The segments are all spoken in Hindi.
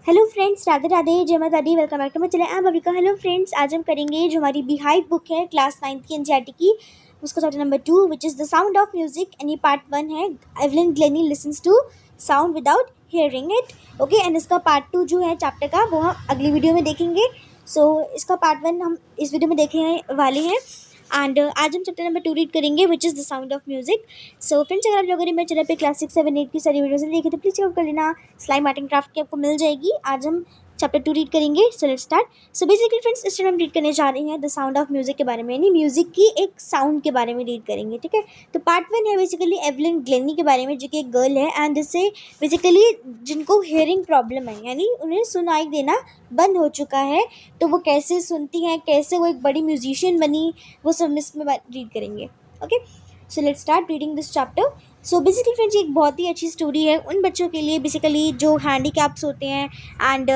हेलो फ्रेंड्स, राधे राधे, जय माता दी। Welcome back to my channel. I am Bhavika. Hello friends, आज हम करेंगे जो हमारी बिहाइव बुक है क्लास 9 की एनसीईआरटी की, उसका chapter number 2 which is the sound of music. And ये पार्ट 1 है। Evelyn Glennie listens to sound without hearing it. Okay, and इसका पार्ट 2 जो है चैप्टर का वो हम अगली वीडियो में देखेंगे। इसका पार्ट 1 हम इस वीडियो में देखने वाले हैं। एंड आज हम चैप्टर नंबर 2 रीड करेंगे विच is the sound of music. So friends, अगर आप लोगों ने मेरे चैनल पे क्लास 6, 7, 8 की सारी वीडियोज़ देखी तो प्लीज़ चेकआउट कर लेना। स्लाइम आर्ट एंड क्राफ्ट की आपको मिल जाएगी। आज हम चैप्टर 2 रीड करेंगे। So let's start. So basically friends, इस टाइम हम रीड करने जा रहे हैं द साउंड ऑफ म्यूजिक के बारे में, यानी म्यूजिक की एक साउंड के बारे में रीड करेंगे। ठीक है, तो पार्ट 1 है बेसिकली एवलिन ग्लेनी के बारे में, जो कि एक गर्ल है एंड जिससे बेसिकली जिनको हियरिंग प्रॉब्लम है, यानी उन्हें सुनाई देना बंद हो चुका है, तो वो कैसे सुनती हैं, कैसे वो एक बड़ी म्यूजिशियन बनी, वो सब इसमें रीड करेंगे। Okay, so let's start reading this chapter. So basically friends, एक बहुत ही अच्छी स्टोरी है उन बच्चों के लिए बेसिकली जो हैंडीकैप्स होते हैं एंड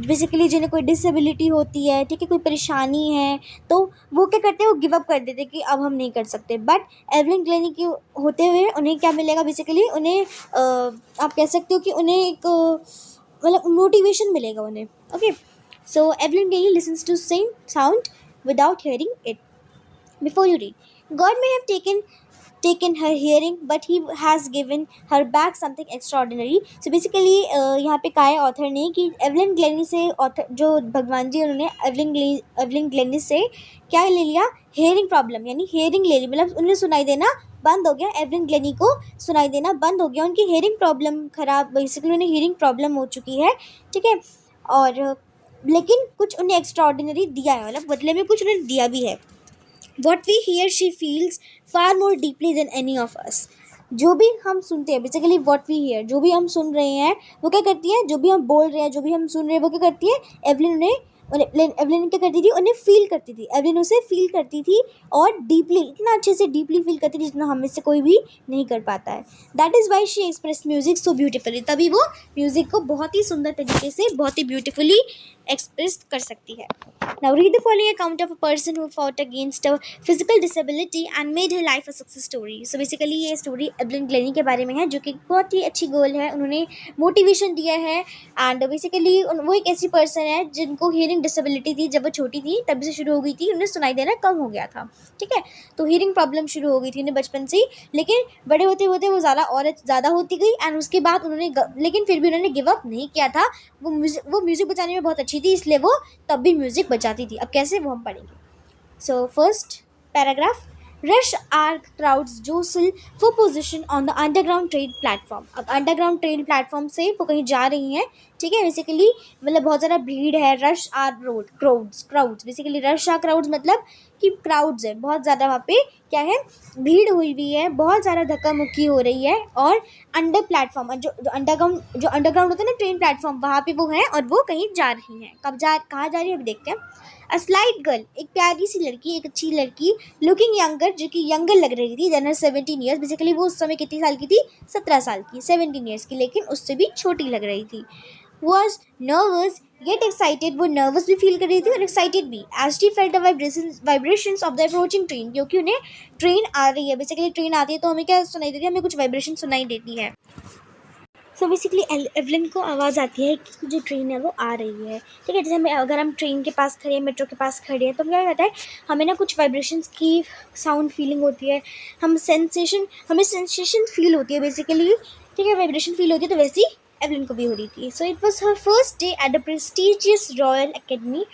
बेसिकली जिन्हें कोई डिसेबिलिटी होती है, ठीक है, कोई परेशानी है, तो वो क्या करते हैं, वो गिव अप कर देते हैं कि अब हम नहीं कर सकते। बट एवलिन ग्लेनी की होते हुए उन्हें क्या मिलेगा, बेसिकली उन्हें आप कह सकते हो कि उन्हें एक मतलब मोटिवेशन मिलेगा उन्हें। Okay, so Evelyn Glennie listens to sing sound without hearing it. Before you read, God may have taken her hearing, but He has given her back something extraordinary. So basically यहाँ पे कहा है ऑथर ने कि एवलिन ग्लेनी से, ऑथर जो भगवान जी, उन्होंने एवलिन ग्लेनी से क्या ले लिया, हेयरिंग प्रॉब्लम, यानी हेयरिंग ले ली, मतलब उन्हें सुनाई देना बंद हो गया। एवलिन ग्लेनी को सुनाई देना बंद हो गया, उनकी हेयरिंग प्रॉब्लम खराब, बेसिकली उन्हें हेयरिंग प्रॉब्लम हो चुकी है। ठीक है, और लेकिन कुछ उन्हें एक्स्ट्राऑर्डिनरी दिया है, मतलब बदले में कुछ उन्हें दिया भी है। What we hear she feels far more deeply than any of us. जो भी हम सुनते हैं, बेसिकली what we hear, जो भी हम सुन रहे हैं वो क्या करती है, जो भी हम बोल रहे हैं, जो भी हम सुन रहे हैं वो क्या करती है, एवलिन क्या करती थी, उन्हें फील करती थी, एवलिन उसे फील करती थी और डीपली, इतना अच्छे से डीपली फील करती थी जितना हम में से कोई भी नहीं कर पाता है। That is why she express music so beautifully. तभी वो म्यूजिक को बहुत ही सुंदर तरीके से, बहुत ही ब्यूटिफुली एक्सप्रेस कर सकती है। Now read the following account of a person who fought against a physical disability and made her life a success story. So basically ये स्टोरी एवलिन ग्लेनी के बारे में है, जो कि बहुत ही अच्छी गर्ल है, उन्होंने मोटिवेशन दिया है। एंड बेसिकली वो एक ऐसी पर्सन है जिनको हियरिंग डिसेबिलिटी थी, जब वो छोटी थी तभी से शुरू हो गई थी, उन्हें सुनाई देना कम हो गया था। ठीक है, तो हियरिंग प्रॉब्लम शुरू हो गई थी उन्हें बचपन से ही, लेकिन बड़े होते होते वो ज़्यादा होती गई एंड उसके बाद उन्होंने लेकिन फिर भी उन्होंने गिव अप नहीं किया था। वो म्यूज़िक बजाने में बहुत अच्छी थी, इसलिए वो तब भी म्यूज़िक बजाती थी। अब कैसे, वो हम पढ़ेंगे। So first paragraph, rush are crowds jostle for position on the underground train platform. अब अंडरग्राउंड ट्रेन प्लेटफॉर्म से वो कहीं जा रही हैं। ठीक है, बेसिकली मतलब बहुत ज़्यादा भीड़ है। Rush are road crowds basically rush are crowds मतलब कि क्राउड्स है बहुत ज़्यादा, वहाँ पे क्या है, भीड़ हुई हुई है, बहुत ज़्यादा धक्का मुक्की हो रही है। और अंडर प्लेटफॉर्म जो अंडरग्राउंड होता है ना ट्रेन प्लेटफॉर्म, वहाँ पे वो हैं और वो कहीं जा रही हैं। कहाँ जा रही है अभी देखते हैं। अ स्लाइट गर्ल, एक प्यारी सी लड़की, एक अच्छी लड़की, लुकिंग यंगर, जो कि यंगर लग रही थी देन 17 ईयर्स। बेसिकली वो उस समय कितनी साल की थी, 17 साल की, 17 ईयर्स की, लेकिन उससे भी छोटी लग रही थी। was nervous yet excited, वो नर्वस भी फील कर रही थी और एक्साइटेड भी, as she felt the vibrations of the approaching train, क्योंकि उन्हें ट्रेन आ रही है। बेसिकली ट्रेन आती है तो हमें क्या सुनाई देती है, हमें कुछ वाइब्रेशन सुनाई देती है। सो बेसिकली एवलिन को आवाज़ आती है कि जो ट्रेन है वो आ रही है। ठीक है, जैसे अगर हम ट्रेन के पास खड़े हैं, मेट्रो के पास खड़े हैं, तो क्या कहता है, हमें ना कुछ वाइब्रेशंस की साउंड फीलिंग होती है, हमें सेंसेशन फील होती है बेसिकली। ठीक है, वाइब्रेशन फील होती है, तो वैसी एवलिन को भी हो रही थी। So it was her first day at the prestigious Royal Academy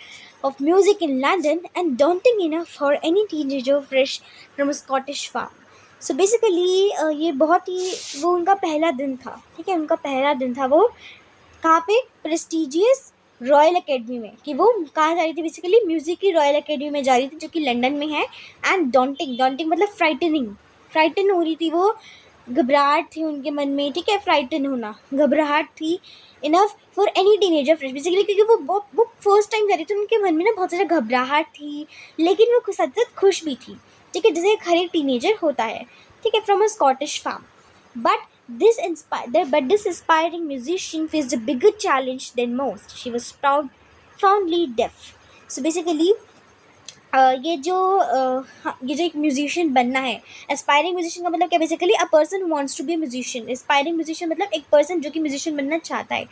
of Music in London and daunting enough for any teenager fresh from Scottish farm. So basically ये बहुत ही, वो उनका पहला दिन था। ठीक है, उनका पहला दिन था। वो कहाँ पे, प्रेस्टिजियस रॉयल अकेडमी में, कि वो कहाँ जा रही थी, बेसिकली म्यूज़िक की रॉयल अकेडमी में जा रही थी, जो कि लंदन में है। एंड डॉन्टिंग मतलब फ्राइटन हो रही थी वो, घबराहट थी उनके मन में। ठीक है, फ्राइटन होना, घबराहट थी enough for any teenager fresh, basically क्योंकि वो फर्स्ट टाइम जा रही थी, तो उनके मन में ना बहुत ज़्यादा घबराहट थी, लेकिन वो सच खुश भी थी। ठीक है, जैसे एक हर एक टीनेजर होता है। ठीक है, from a Scottish farm. This inspiring musician faced a bigger challenge than most, she was proudly deaf. So basically ये जो हाँ, ये जो एक म्यूजिशियन बनना है, एस्पायरिंग म्यूजिशियन का मतलब क्या, basically a person who wants to be a musician. Aspiring musician मतलब एक पर्सन जो कि म्यूजिशियन बनना चाहता है।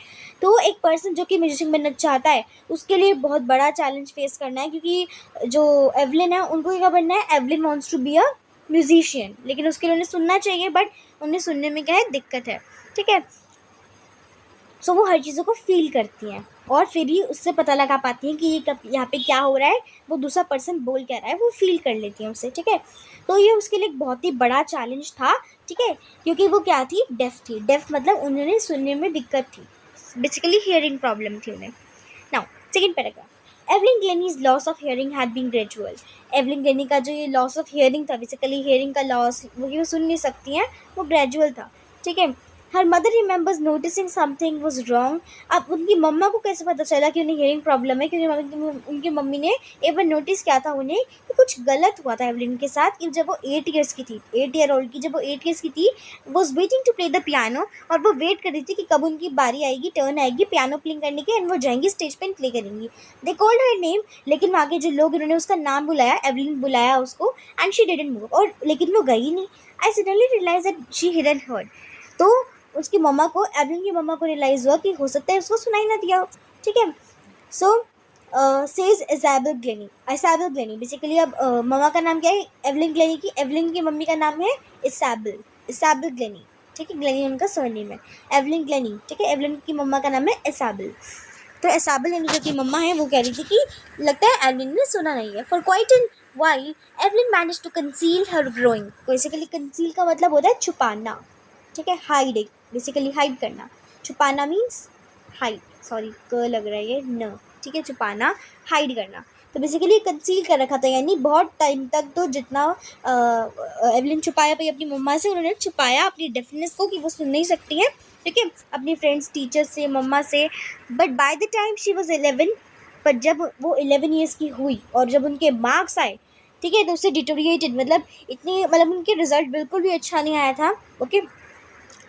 तो एक पर्सन जो कि म्यूजिशियन बनना चाहता है, उसके लिए बहुत बड़ा चैलेंज फेस करना है, क्योंकि जो एवलिन है उनको क्या बनना है, Evelyn wants to be a musician, लेकिन उसके लिए उन्हें सुनना चाहिए, बट उन्हें सुनने में क्या है, दिक्कत है। ठीक है, सो वो हर चीज़ों को फ़ील करती हैं, और फिर ही उससे पता लगा पाती हैं कि ये कब यहाँ पे क्या हो रहा है, वो दूसरा पर्सन बोल क्या रहा है, वो फ़ील कर लेती हैं उससे। ठीक है, तो ये उसके लिए एक बहुत ही बड़ा चैलेंज था। ठीक है, क्योंकि वो क्या थी, डेफ थी। डेफ मतलब उन्हें सुनने में दिक्कत थी, बेसिकली हियरिंग प्रॉब्लम थी उन्हें। Now second paragraph, Evelyn Glennie's loss of hearing had been gradual. Evelyn Glennie का जो ये लॉस ऑफ हियरिंग था, बेसिकली हियरिंग का लॉस, वो सुन नहीं सकती हैं, वो ग्रेजुअल था। ठीक है, her mother remembers noticing something was wrong. अब उनकी मम्मा को कैसे पता चला कि उन्हें हियरिंग प्रॉब्लम है, क्योंकि उनकी मम्मी ने एक बार नोटिस किया था उन्हें कि कुछ गलत हुआ था एवलिन के साथ, कि जब वो 8 ईयर्स की थी, 8 ईयर ओल्ड की, जब वो 8 ईयर्स की थी, was waiting to play the piano, और वो वेट कर रही थी कि कब उनकी बारी आएगी, टर्न आएगी पियानो प्ले करने की, एंड वो जाएंगी स्टेज पे प्ले करेंगी। दे कॉल्ड हर नेम, लेकिन वहाँ के जो लोग, उन्होंने उसका नाम बुलाया, एवलिन बुलाया उसको, एंड शी डिडंट मूव, और लेकिन वो गई नहीं। I suddenly realise that she hadn't heard. तो उसकी मम्मा को, एवलिन की मम्मा को रियलाइज़ हुआ कि हो सकता है उसको सुनाई ना दिया हो। ठीक है, so says Isabel Glennie. Isabel Glennie basically, अब मम्मा का नाम क्या है, एवलिन ग्लेनी की, एवलिन की मम्मी का नाम है इसाबेल, इसाबेल ग्लेनी। ठीक है, ग्लेनी उनका सरनेम है, एवलिन ग्लेनी। ठीक है, एवलिन की मम्मा का नाम है इसाबेल। तो इसाबेल यानी जो कि मम्मा है, वो कह रही थी कि लगता है एवलिन ने सुना नहीं है। For quite an while Evelyn manage to conceal her growing. Basically conceal का मतलब होता है छुपाना। ठीक है, हाइडिंग, बेसिकली हाइड करना। छुपाना मीन्स हाइड, सॉरी क लग रहा है ये न। ठीक है, छुपाना, हाइड करना। तो बेसिकली कंसील कर रखा था, यानी बहुत टाइम तक, तो जितना एवलिन छुपाया पाई अपनी मम्मा से, उन्होंने छुपाया अपनी डेफनेस को, कि वो सुन नहीं सकती है। ठीक है, अपनी फ्रेंड्स, टीचर से, मम्मा से। But by the time she was 11, पर जब वो 11 ईयर्स की हुई और जब उनके मार्क्स आए, ठीक है, तो उससे डिटोरिएटेड, मतलब इतनी, मतलब उनके रिजल्ट बिल्कुल भी अच्छा नहीं आया था। ओके,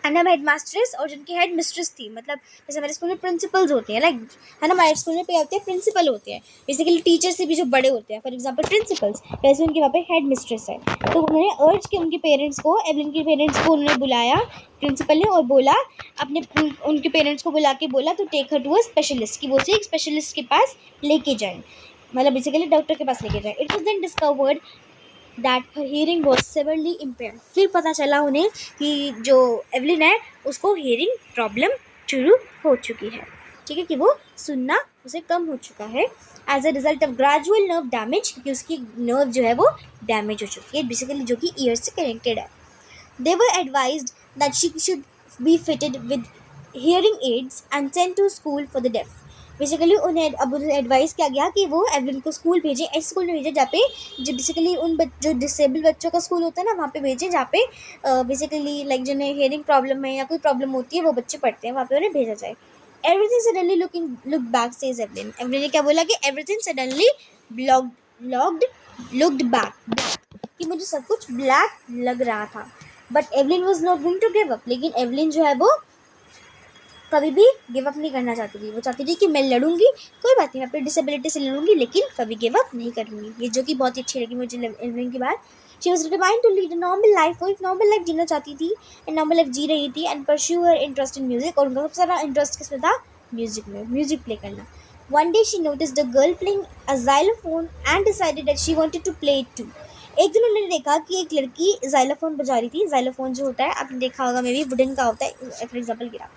एंड हम हेड मास्टर्स, और जिनकी हेड मिस्ट्रेस थी, मतलब जैसे हमारे स्कूल में प्रिंसिपल्स होते हैं, लाइक है ना, हमारे स्कूल में पे होते हैं प्रिंसिपल होते हैं, बेसिकली टीचर से भी जो बड़े होते हैं, फॉर एग्जांपल प्रिंसिपल्स, वैसे उनके वहाँ पे हेड मिस्ट्रेस है। तो उन्होंने अर्ज के उनके पेरेंट्स को, एवलिन के पेरेंट्स को उन्होंने बुलाया प्रिंसिपल ने, और बोला अपने उनके पेरेंट्स को बुला के बोला, तो take her to a specialist, कि वो उसे एक स्पेशलिस्ट के पास लेके जाए, मतलब बेसिकली डॉक्टर के पास लेके जाए। It was then discovered that her hearing was severely impaired. फिर पता चला उन्हें कि जो एवलिन है, उसको हियरिंग प्रॉब्लम शुरू हो चुकी है। ठीक है, कि वो सुनना उसे कम हो चुका है, as a result of gradual nerve damage, क्योंकि उसकी नर्व जो है वो डैमेज हो चुकी है, बेसिकली जो कि ईयर से कनेक्टेड है। They were advised that she should be fitted with hearing aids and sent to school for the deaf. Basically उन्हें अब उन्हें एडवाइस किया गया कि वो एवलिन को स्कूल भेजें, ऐसे स्कूल में भेजें जहाँ पे, जो बेसिकली जो डिसेबल बच्चों का स्कूल होता है ना, वहाँ पे भेजें, जहाँ पे बेसिकली लाइक जिन्हें हियरिंग प्रॉब्लम है या कोई प्रॉब्लम होती है, वो बच्चे पढ़ते हैं, वहाँ पे उन्हें भेजा जाए। Everything suddenly look back says Evelyn. Evelyn ने क्या बोला कि everything suddenly logged looked back, कि मुझे सब कुछ ब्लैक लग रहा था। But Evelyn was not going to give up. लेकिन एवलिन जो है वो कभी भी गिव अप नहीं करना चाहती थी। वो चाहती थी कि मैं लड़ूंगी, कोई बात नहीं, मैं अपनी डिसेबिलिटी से लड़ूंगी, लेकिन कभी गिव अप नहीं करूंगी। ये जो कि बहुत ही अच्छी लगी मुझे एवलिन की बात। She was determined to lead a normal life. वो एक नॉर्मल लाइफ जीना चाहती थी, एंड नॉर्मल लाइफ जी रही थी, and pursue her interest in music. और उनका सबसे ज़्यादा इंटरेस्ट किसमें था, म्यूजिक में, म्यूजिक प्ले करना। One day she noticed a girl playing a xylophone and decided that she wanted to play it too. एक दिन उन्होंने देखा कि एक लड़की xylophone बजा रही थी। xylophone जो होता है, आपने देखा होगा, मे बी वुडन का होता है, फॉर एग्जाम्पल गिरा।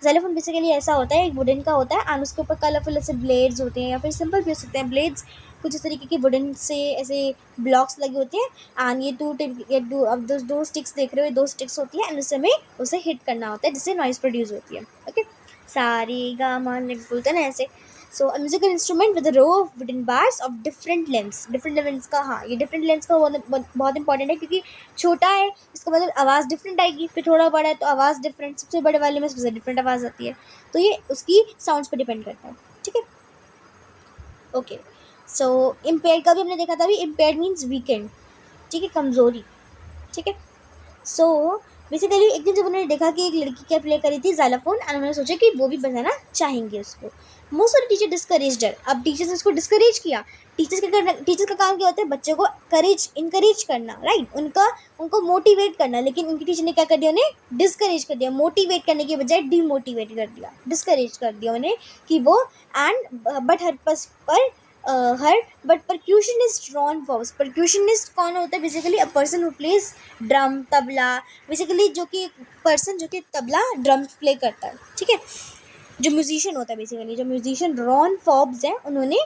xylophone बेसिकली ऐसा होता है, एक वुडन का होता है, एंड उसके ऊपर कलरफुल ऐसे ब्लेड्स होते हैं, या फिर सिंपल भी हो सकते हैं ब्लेड्स, कुछ इस तरीके के वुडन से ऐसे ब्लॉक्स लगे होते हैं। एंड ये अब दो स्टिक्स देख रहे हो, 2 स्टिक्स होती है, एंड उस समय उसे हिट करना होता है, जिससे नॉइज प्रोड्यूस होती है। ओके, सारे गा मा बोलते हैं ना ऐसे। So a musical instrument with row of wooden bars of different lengths. Different lengths का, हाँ, ये डिफरेंट लेंथ्स का बहुत इंपॉर्टेंट है, क्योंकि छोटा है इसका मतलब आवाज़ डिफरेंट आएगी, फिर थोड़ा बड़ा है तो आवाज़ डिफरेंट, सबसे बड़े वाले में सबसे डिफरेंट आवाज़ आती है। तो ये उसकी साउंड्स पे डिपेंड करता है। ठीक है, ओके। सो इम्पेयर्ड का भी हमने देखा था, अभी इम्पेयर्ड मीन्स वीकेंड। ठीक है, कमज़ोरी। ठीक है, सो बेसिकली एक दिन जब उन्होंने देखा कि एक लड़की क्या प्ले करी थी ज़ाइलोफोन, एंड उन्होंने सोचा कि वो भी बजाना चाहेंगे उसको। Most of the teacher discouraged her. अब टीचर्स ने उसको डिस्करेज किया। टीचर्स का काम क्या होता है? बच्चों को इनकरेज करना, राइट, उनको मोटिवेट करना। लेकिन उनकी टीचर ने क्या कर दिया? उन्हें डिस्करेज कर दिया। मोटिवेट करने के बजाय डीमोटिवेट कर दिया, डिस्करेज कर दिया उन्हें कि वो and but her but percussionist Ron Forbes. Percussionist कौन होता है? Basically a person who plays drum, tabla, basically जो कि पर्सन जो कि तबला ड्रम प्ले करता है, ठीक है, जो म्यूजिशियन होता है। बेसिकली जो म्यूजिशियन रॉन फॉर्ब्स हैं, उन्होंने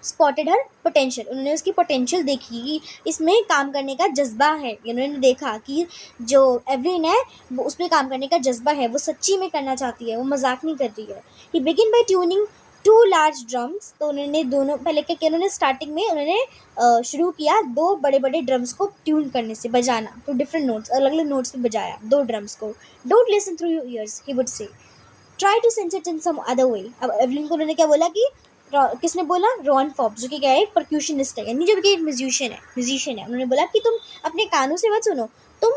स्पॉटेड हर पोटेंशियल। उन्होंने उसकी पोटेंशियल देखी कि इसमें काम करने का जज्बा है। उन्होंने देखा कि जो एवलिन है वो उसमें काम करने का जज्बा है, वो सच्ची में करना चाहती है, वो मजाक नहीं कर रही है। He begin by tuning 2 large drums. तो उन्होंने दोनों पहले क्या किया? उन्होंने स्टार्टिंग में उन्होंने शुरू किया 2 बड़े बड़े ड्रम्स को ट्यून करने से, बजाना। तो डिफरेंट नोट्स, अलग अलग नोट्स पे बजाया 2 ड्रम्स को। Don't listen through your ears, he would say, try to sense it in some other way. अब एवलिन को उन्होंने क्या बोला कि किसने बोला? रॉन फॉर्ब्स, जो कि क्या है? एक परक्यूशनिस्ट है, यानी जो कि एक म्यूजिशियन है। उन्होंने बोला कि तुम अपने कानों से मत सुनो, तुम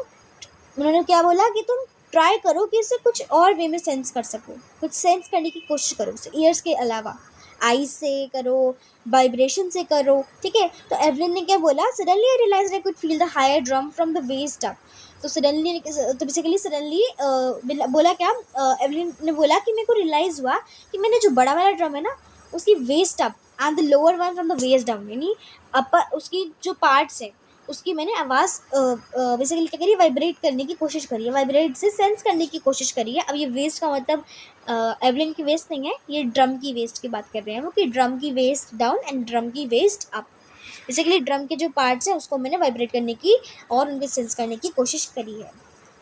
उन्होंने क्या बोला कि तुम ट्राई करो कि इसे कुछ और वे में सेंस कर सको, कुछ सेंस करने की कोशिश करो उसे ईयर्स के अलावा। आई से करो, वाइब्रेशन से करो, ठीक है। तो एवलिन ने क्या बोला? Suddenly I realised I could feel the higher drum from the waist up. तो बेसिकली सडनली बोला क्या? एवलिन ने बोला कि मेरे को रियलाइज़ हुआ कि मैंने जो बड़ा वाला ड्रम है ना, उसकी waist up and the lower one from the waist down, यानी अपर उसकी जो पार्ट्स है उसकी मैंने आवाज़ बेसिकली क्या करी? वाइब्रेट करने की कोशिश करी है, वाइब्रेट से सेंस करने की कोशिश करी है। अब ये वेस्ट का मतलब एवलिन की वेस्ट नहीं है, ये ड्रम की वेस्ट की बात कर रहे हैं वो, कि ड्रम की वेस्ट डाउन एंड ड्रम की वेस्ट अप। बेसिकली ड्रम के जो पार्ट्स हैं उसको मैंने वाइब्रेट करने की और उनको सेंस करने की कोशिश करी है।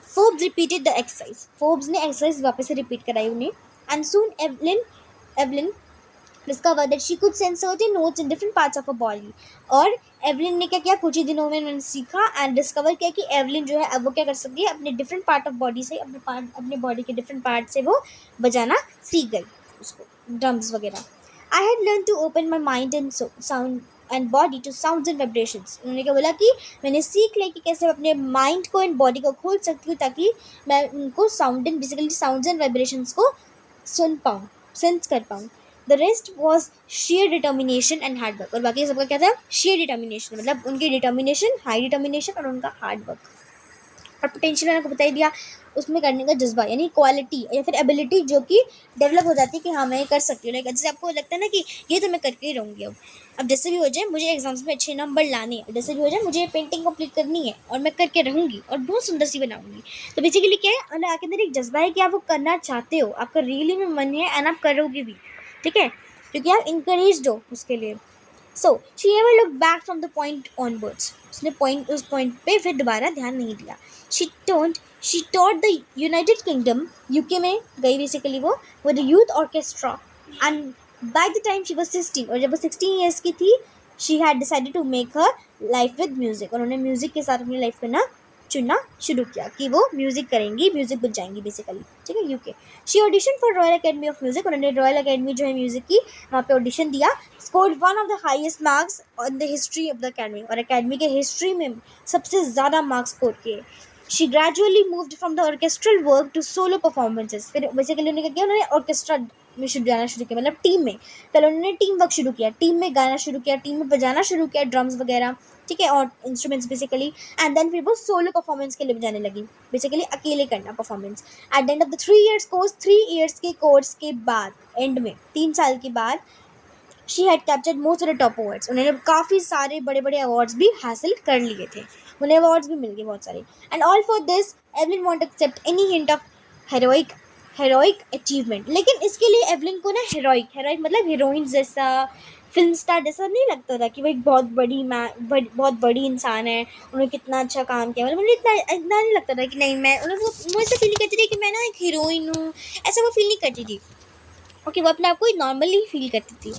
Forbes repeated the exercise. Forbes ने एक्सरसाइज वापस से रिपीट कराई उन्हें, and soon Evelyn discovered that she could sense certain notes in different parts of her body। और एवलिन ने क्या किया? कुछ ही दिनों में उन्होंने सीखा एंड डिस्कवर किया कि एवलिन जो है अब वो क्या कर सकती है? अपने डिफरेंट पार्ट ऑफ बॉडी से, अपने बॉडी के डिफरेंट पार्ट से वो बजाना सीख गई, उसको ड्रम्स वगैरह। I had learn to open my mind and sound and body to sounds and vibrations. उन्होंने क्या बोला कि मैंने सीख लिया कि कैसे अपने माइंड को एंड बॉडी को खोल सकती हूँ ताकि मैं उनको sound and basically sounds and vibrations को सुन पाऊँ, सेंस कर पाऊँ। The rest was share determination and hard work. और बाकी सबका क्या था? शेयर डिटर्मिनेशन, मतलब उनकी डिटर्मिनेशन, हाई डिटर्मिनेशन और उनका हार्ड वर्क। और पोटेंशियल मैंने आपको बता ही दिया, उसमें करने का जज्बा, यानी क्वालिटी या फिर एबिलिटी जो कि डेवलप हो जाती है कि हाँ मैं ये कर सकती हूँ। लाइक जैसे आपको लगता है ना कि ये तो मैं करके ही रहूँगी। अब जैसे भी हो जाए मुझे एग्जाम्स में अच्छे नंबर लाने हैं, जैसे भी हो जाए मुझे पेंटिंग कंप्लीट करनी है और मैं करके रहूँगी और बहुत सुंदर सी बनाऊँगी। तो बेसिकली क्या है? मतलब आपके अंदर एक जज्बा है कि आप वो करना चाहते हो, आपका रियली में मन है एंड आप करोगे भी, ठीक है, क्योंकि आप इंकरेज हो उसके लिए। So she never look back from the point onwards. उसने उस पॉइंट पे फिर दोबारा ध्यान नहीं दिया। She taught the United Kingdom, UK में गई बेसिकली वो, with youth orchestra, and by the time she was 16, और जब वो 16 ईयर्स की थी, she had decided to make her life with music. उन्होंने म्यूजिक के साथ अपनी लाइफ करना चुनना शुरू किया कि वो म्यूजिक करेंगी, म्यूजिक बजाएंगी बेसिकली, ठीक है, UK. She audition for Royal Academy of Music. उन्होंने रॉयल अकेडमी जो है म्यूजिक की, वहाँ पे ऑडिशन दिया। Scored one of the highest marks on the history of the academy, और अकेडमी के हिस्ट्री में सबसे ज़्यादा मार्क्स स्कोर किए। She gradually moved from the orchestral work to solo performances. फिर बेसिकली उन्होंने क्या किया? उन्होंने ऑर्केस्ट्रा में जाना शुरू किया, मतलब टीम में। पहले उन्होंने टीम वर्क शुरू किया, टीम में गाना शुरू किया, टीम में बजाना शुरू किया, ड्रम्स वगैरह, ठीक है, और इंस्ट्रूमेंट्स बेसिकली। एंड देन फिर वो सोलो परफॉर्मेंस के लिए बजाने लगी, बेसिकली अकेले करना performance. At the end of the 3 years course, 3 years के कोर्स के बाद, एंड में 3 साल के बाद, she had captured most of the top awards. उन्होंने काफ़ी सारे बड़े बड़े अवार्ड्स भी हासिल कर लिए थे, उन्हें अवार्ड्स भी मिल गए बहुत सारे। And all for this Evelyn won't accept any hint of heroic achievement. लेकिन इसके लिए एवलिन को ना हेरोइक मतलब हीरोइन जैसा, फिल्म स्टार जैसा नहीं लगता था कि वो एक बहुत बहुत बड़ी इंसान है, उन्होंने कितना अच्छा काम किया। मतलब मुझे इतना नहीं लगता था कि नहीं मैं वो ऐसा फील नहीं करती थी कि मैं ना एक हीरोइन हूँ, ऐसा वो फील नहीं करती थी। ओके, वो अपने आप को नॉर्मली फील करती थी।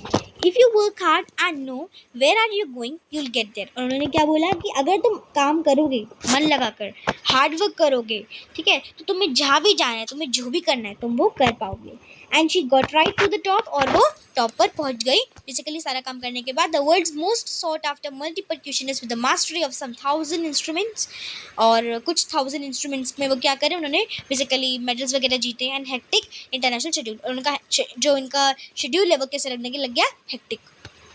If you work hard and know where are you going you will get there. और उन्होंने क्या बोला कि अगर तुम काम करोगे, मन लगाकर हार्ड वर्क करोगे, ठीक है, तो तुम्हें जहाँ भी जाना है, तुम्हें जो भी करना है, तुम वो कर पाओगे। And she got right to the top, और वो टॉप पर पहुंच गई बेसिकली सारा काम करने के बाद। The world's most sought after multi percussionist with the mastery of some 1000 instruments, और कुछ 1000 इंस्ट्रूमेंट्स में वो क्या करें, उन्होंने बेसिकली मेडल्स वगैरह जीते। एंड हेक्टिक इंटरनेशनल शेड्यूल, उनका जो इनका शेड्यूल है वो कैसे लगने के लग गया, हेक्टिक,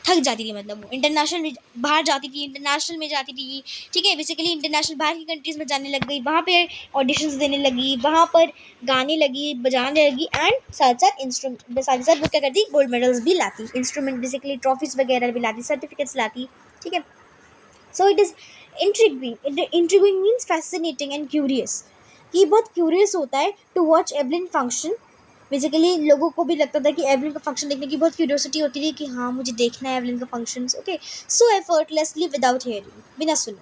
थक जाती थी, मतलब वो इंटरनेशनल में बाहर जाती थी, इंटरनेशनल में जाती थी, ठीक है, बेसिकली इंटरनेशनल बाहर की कंट्रीज़ में जाने लग गई, वहाँ पे ऑडिशंस देने लगी, वहाँ पर गाने लगी, बजाने लगी, एंड साथ साथ इंस्ट्रूमेंट साथ ही साथ वो क्या करती, गोल्ड मेडल्स भी लाती, इंस्ट्रूमेंट बेसिकली ट्रॉफीज़ वगैरह भी लाती, सर्टिफिकेट्स लाती, ठीक है। So it is intriguing means fascinating and curious, ये बहुत क्यूरियस होता है to watch Evelyn function. Basically लोगों को भी लगता था कि एवलिन का फंक्शन देखने की बहुत क्यूरियोसिटी होती थी कि हाँ मुझे देखना है एवलिन का function, okay. So effortlessly without hearing, बिना सुने,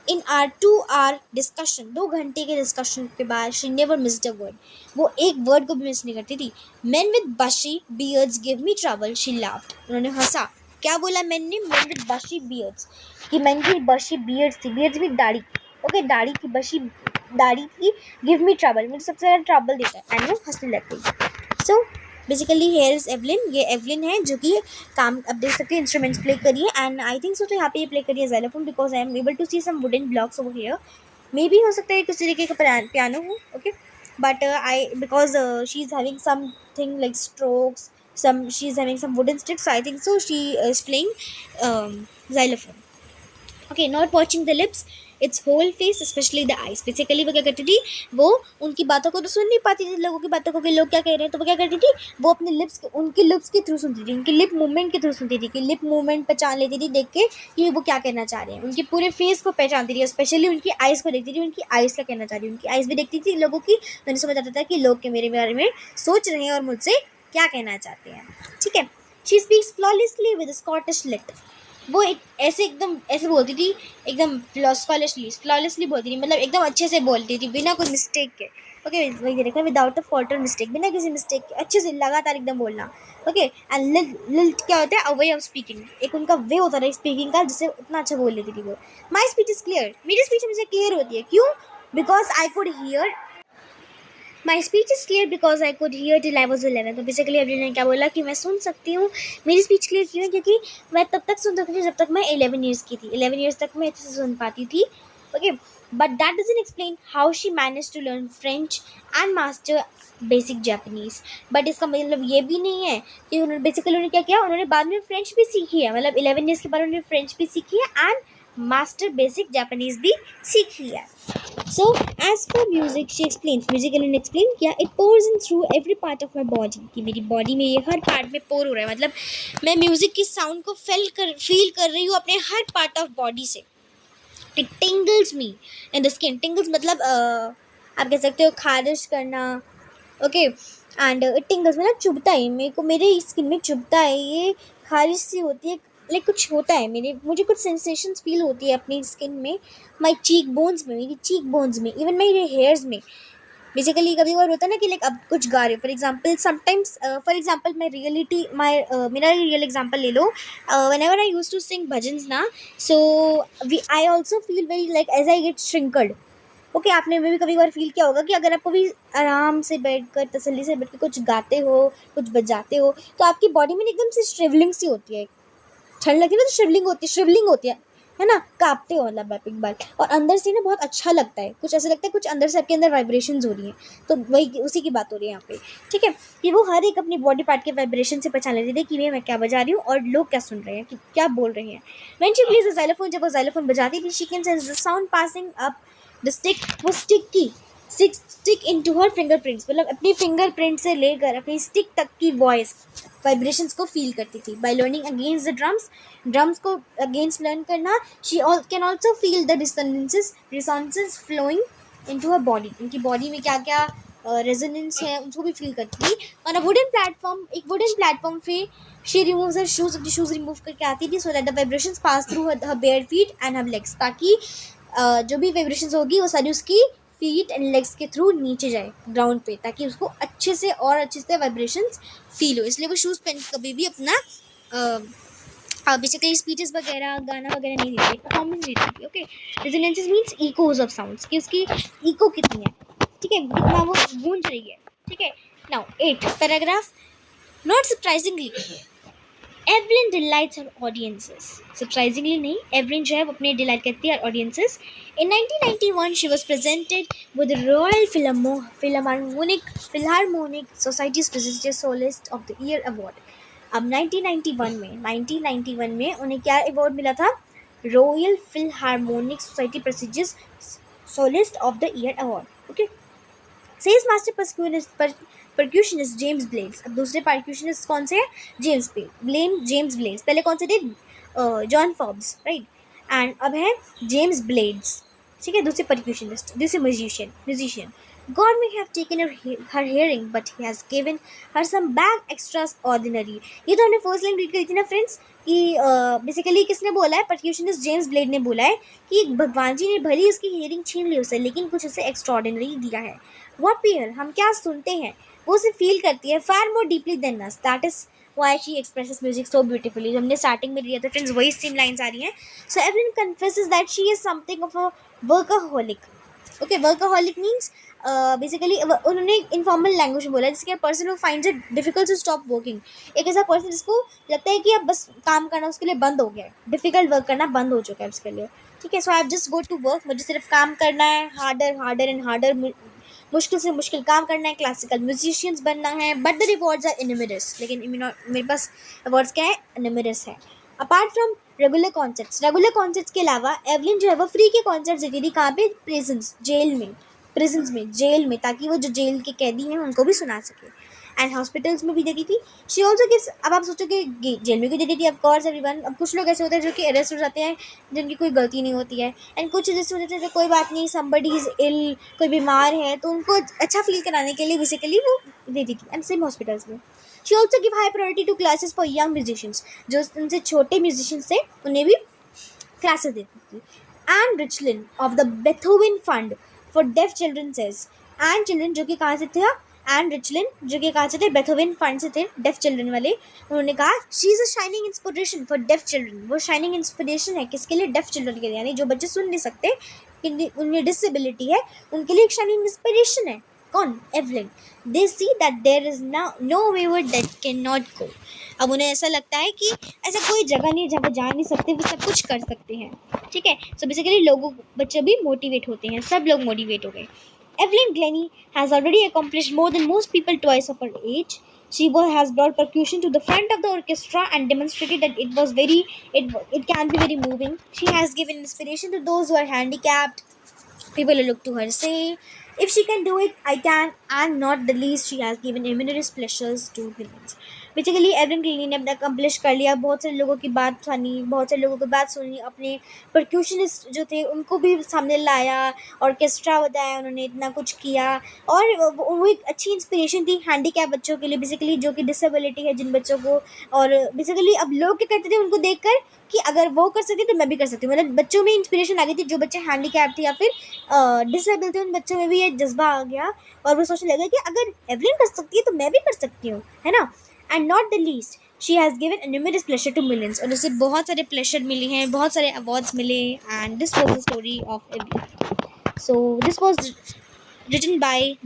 इन आर 2 hour डिस्कशन, 2 घंटे के डिस्कशन के बाद, she never missed a word, वो एक वर्ड को भी मिस नहीं करती थी। मेन विद बशी beards give me trouble, she laughed, उन्होंने हंसा। क्या बोला मैन ने, मेन विद बशी बियर्ड्स, कि मैन की बशी बियर्ड्स थी, बियर्ड्स भी दाढ़ी, ओके, दाढ़ी की बशी दाढ़ी थी, गिव मी ट्रबल, मुझे सबसे ज़्यादा ट्रबल देता है, एंड वो हंसने लग गई। So basically here is Evelyn, ये एवलिन है जो कि काम, अब देख सकते हैं इंस्ट्रूमेंट्स प्ले करिए, एंड आई थिंक सो तो यहाँ पे ये प्ले करिए xylophone, because I am able to see some wooden blocks over here, maybe हो सकता है किस तरीके का पियानो हो, okay, but I because she is having something like strokes, some she is having some wooden sticks, so I think so she is playing xylophone, okay. Not watching the lips, it's whole face, specially the eyes, basically वो क्या करती थी, वो उनकी बातों को तो सुन नहीं पाती थी, लोगों की बातों को कि लोग क्या कह रहे हैं, तो वो क्या करती थी, वो अपने लिप्स, उनकी लिप्स के थ्रू सुनती थी, उनकी लिप मूवमेंट के थ्रू सुनती थी, कि लिप मूवमेंट पहचान लेती थी देख के कि वो क्या कहना चाह रहे हैं, उनके पूरे फेस को पहचानती थी, स्पेशली उनकी आइज़ को देखती थी, उनकी आइज़ क्या कहना चाह रही है, उनकी आइज़ भी देखती थी लोगों की, तो उन्हें समझ आता था कि लोग के मेरे बारे में सोच रहे हैं और मुझसे क्या कहना चाहते हैं, ठीक है। She speaks flawlessly with Scottish lilt, वो एक ऐसे एकदम ऐसे बोलती थी, एकदम फ्लॉलेसली बोलती थी, मतलब एकदम अच्छे से बोलती थी बिना कोई मिस्टेक के, ओके, वही देखा, विदाउट अ फॉल्ट और मिस्टेक, बिना किसी मिस्टेक के अच्छे से लगातार एकदम बोलना, ओके। एंड लिल्ट क्या होता है, अ वे ऑफ स्पीकिंग, एक उनका वे होता है स्पीकिंग का, जिससे उतना अच्छा बोल लेती थी वो। माई स्पीच इज क्लियर, मेरी स्पीच हमेशा क्लियर होती है, क्यों, because I could hear, my speech is clear because I could hear till I was 11, तो बेसिकली अभी ने क्या बोला कि मैं सुन सकती हूँ, मेरी स्पीच क्लियर क्यों है, क्योंकि मैं तब तक सुन सकती थी जब तक मैं 11 ईयर्स की थी, 11 ईयर्स तक मैं अच्छे से सुन पाती थी, okay. But that doesn't explain how she manage to learn French and master basic Japanese, but इसका मतलब ये भी नहीं है कि उन्होंने बेसिकली उन्होंने क्या किया, उन्होंने बाद में फ्रेंच भी सीखी है, मतलब 11 ईयर्स के बाद उन्होंने फ्रेंच भी सीखी है एंड मास्टर बेसिक जापानीज़ भी सीखी है। So, as for music, she explains, music इन्होंने explain किया, it pours in through every part of my body, कि मेरी बॉडी में ये हर पार्ट में पोर हो रहा है, मतलब मैं म्यूज़िक की साउंड को फील कर रही हूँ अपने हर पार्ट ऑफ बॉडी से। It टिंगल्स me in the skin, टिंगल्स मतलब आप कह सकते हो खारिश करना, ओके, एंड इट टिंगल्स मतलब चुभता है, मेरे को मेरे स्किन में चुभता है, ये खारिश सी होती है, लाइक कुछ होता है मुझे कुछ सेंसेशंस फील होती है अपनी स्किन में, माई चीक बोन्स में, मेरी चीक बोन्स में, इवन मेरे हेयर्स में, बेसिकली कभी बार होता है ना कि लाइक अब कुछ गा रहे हो, for example sometimes, for example मेरा रियल एग्जाम्पल ले लो, whenever I use to sing bhajans ना, so I also feel very like as I get shrinkled, okay. आपने भी कभी बार फील किया होगा कि अगर आपको भी आराम से बैठकर तसल्ली से बैठ कर कुछ गाते हो, कुछ बजाते हो, तो आपकी बॉडी में एकदम से श्रिवलिंग सी होती है, ठंड लगती है ना तो श्रिवलिंग होती है ना, कांपते हो मतलब आप एक बार, और अंदर से ना बहुत अच्छा लगता है, कुछ ऐसा लगता है कुछ अंदर से आपके अंदर वाइब्रेशंस हो रही हैं, तो वही उसी की बात हो रही है यहाँ पे, ठीक है, कि वो हर एक अपनी बॉडी पार्ट के वाइब्रेशन से पहचान लेते थे कि मैं क्या बजा रही हूँ और लोग क्या सुन रहे हैं, कि क्या बोल रहे हैं। When she plays the xylophone, जब वो xylophone बजाती थी, she can sense the sound passing up the stick, वो स्टिक इनटू हर फिंगरप्रिंट्स, मतलब अपनी फिंगरप्रिंट से लेकर अपनी स्टिक तक की वॉइस वाइब्रेशंस को फील करती थी। By learning against the drums को अगेंस्ट लर्न करना, she can also feel the resonances flowing into her body, उनकी बॉडी में क्या क्या रेजोनेंस है उसको भी फील करती थी। ऑन अ एक वुडन प्लेटफॉर्म पे शी रिमूव्स हर शूज, अपनी शूज रिमूव करके आती थी, so that the vibrations pass through her bare feet and her legs, ताकि जो भी वाइब्रेशंस होगी वो सारी उसकी फीट एंड लेग्स के थ्रू नीचे जाए ग्राउंड पे, ताकि उसको अच्छे से वाइब्रेशंस फील हो, इसलिए वो शूज़ पहन कभी भी अपना बेसिकली स्पीचेस वगैरह गाना वगैरह नहीं देती, परफॉर्मेंस देती थी, okay. Resonances means echoes of sounds, कि उसकी इको कितनी है, ठीक है, कितना वो गूंज रही है, ठीक है। Now, 8th paragraph. Not surprisingly, Evelyn delights her audiences. Surprisingly नहीं, Evelyn जो है वो अपने delight करती है audiences. In 1991, she was presented with the Royal Philharmonic Society's prestigious Soloist of the Year Award. अब 1991 में उन्हें क्या award मिला था? Royal Philharmonic Society prestigious Soloist of the Year Award. Okay. सेल्स मास्टर परक्यूशनिस्ट जेम्स ब्लेड्स. अब दूसरे परक्यूशनिस्ट कौन से हैं? James Blades. पहले कौन से थे? John Forbes, right. एंड अब है जेम्स ब्लेड्स, ठीक है, दूसरे परक्यूशनिस्ट, दूसरे musician. God may have taken her hearing, but he has given her some back extras ordinary. ये तो हमने फर्स्ट लाइन रीड करी थी ना फ्रेंड्स, कि बेसिकली किसने बोला है? परक्यूशनिस्ट जेम्स ब्लेड ने बोला है कि भगवान जी ने भली उसकी हियरिंग छीन ली उससे, लेकिन कुछ उसे एक्स्ट्रा ऑर्डिनरी दिया है. What we hear, हम क्या सुनते हैं, वो उसे फील करती है far more deeply than us. That is why she expresses music so beautifully. जो हमने स्टार्टिंग में लिया था फ्रेंड्स, वही सेम लाइन्स आ रही हैं. So Evelyn confesses that she is something of a workaholic. Okay, workaholic means basically उन्होंने इनफॉर्मल लैंग्वेज में बोला, जिसके person who finds it difficult to stop working. एक ऐसा पर्सन जिसको लगता है कि अब बस काम करना उसके लिए बंद हो गया है, डिफिकल्ट वर्क करना बंद हो चुका है उसके लिए, ठीक है. So I just go to work, मुझे सिर्फ काम करना है, हार्डर एंड हार्डर, मुश्किल से मुश्किल काम करना है, क्लासिकल म्यूजिशियंस बनना है. But the rewards are enormous. लेकिन मेरे पास रिवॉर्ड्स क्या है? इनमिरस है. अपार्ट फ्रॉम रेगुलर कॉन्सर्ट्स के अलावा एवलिन जो है वो फ्री के कॉन्सर्ट्स देती थी. कहाँ पे? जेल में, ताकि वो जो जेल के कैदी हैं उनको भी सुना सके. एंड हॉस्पिटल्स में भी देती थी. She also gives. अब आप सोचो कि जेल में क्यों देती थी? Of course everyone. अब कुछ लोग ऐसे होते हैं जो कि अरेस्ट हो जाते हैं, जिनकी कोई गलती नहीं होती है. एंड कुछ जैसे होते हैं जो कोई बात नहीं, समबडी इज़ इल, कोई बीमार है, तो उनको अच्छा फील कराने के लिए बेसिकली वो देती थी. एंड सेम हॉस्पिटल्स में. She also give high priority to classes for young musicians. जो उनसे छोटे म्यूजिशियंस थे उन्हें भी क्लासेस देती थी. And Richlin of the Beethoven fund for deaf children says. And children जो कि कहाँ से थे? एंड रिचलिन जो कि कहाँ से थे? बेथोवन फंड से थे, डेफ चिल्ड्रन वाले. उन्होंने कहा she is a shining inspiration for deaf children. वो शाइनिंग इंस्पिरेशन है किसके लिए? डेफ चिल्ड्रन के लिए, यानी जो बच्चे सुन नहीं सकते, उन्हें डिसेबिलिटी है, उनके लिए एक शाइनिंग इंस्पिरेशन है. कौन? Evelyn. They see that there is no waver that can not go. अब उन्हें ऐसा लगता है कि ऐसा कोई जगह नहीं जहाँ वो जा नहीं सकते, वो सब कुछ कर सकते हैं, ठीक है. सो बेसिकली बच्चे भी मोटिवेट होते हैं, सब लोग मोटिवेट हो गए. Evelyn Glennie has already accomplished more than most people twice of her age. She has brought percussion to the front of the orchestra and demonstrated that it can be very moving. She has given inspiration to those who are handicapped. People who look to her say, if she can do it, I can. And not the least, she has given immense pleasures to millions. Basically Evelyn Glenny ने अपना अकम्प्लिश कर लिया. बहुत सारे लोगों की बात सुनी, अपने परक्यूशनिस्ट जो थे उनको भी सामने लाया, ऑर्केस्ट्रा बताया, उन्होंने इतना कुछ किया. और वो एक अच्छी इंस्पिरेशन थी हैंडीकैप बच्चों के लिए, बेसिकली जो कि डिसेबिलिटी है जिन बच्चों को. और बेसिकली अब लोग क्या करते थे उनको देखकर कि अगर वो कर सकती तो मैं भी कर सकती हूँ. मतलब बच्चों में इंस्पिरेशन आ गई थी. जो बच्चे हैंडीकैप थे या फिर डिसेबल थे, उन बच्चों में भी ये जज्बा आ गया और वो सोचने लगा कि अगर एवलिन कर सकती है तो मैं भी कर सकती हूँ, है ना. And not the least, she has given numerous pleasure to millions. और उसे बहुत सारे प्लेजर मिले हैं, बहुत सारे अवार्ड्स मिले. And this was the story of Evelyn. So this was written by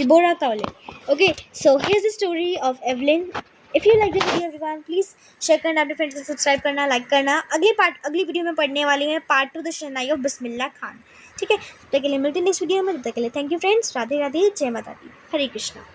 Deborah Cowley. Okay, so here's the story of Evelyn. If you like the video everyone, please share करना, अपने फ्रेंड्स को सब्सक्राइब करना, लाइक करना. अगली वीडियो में पढ़ने वाली है part 2 the shehnai of Bismillah Khan, ठीक है. तब तक के लिए मिलते हैं नेक्स्ट वीडियो में. तब तक के लिए thank you friends. Radhe Radhe, जय माता दी, हरे कृष्णा.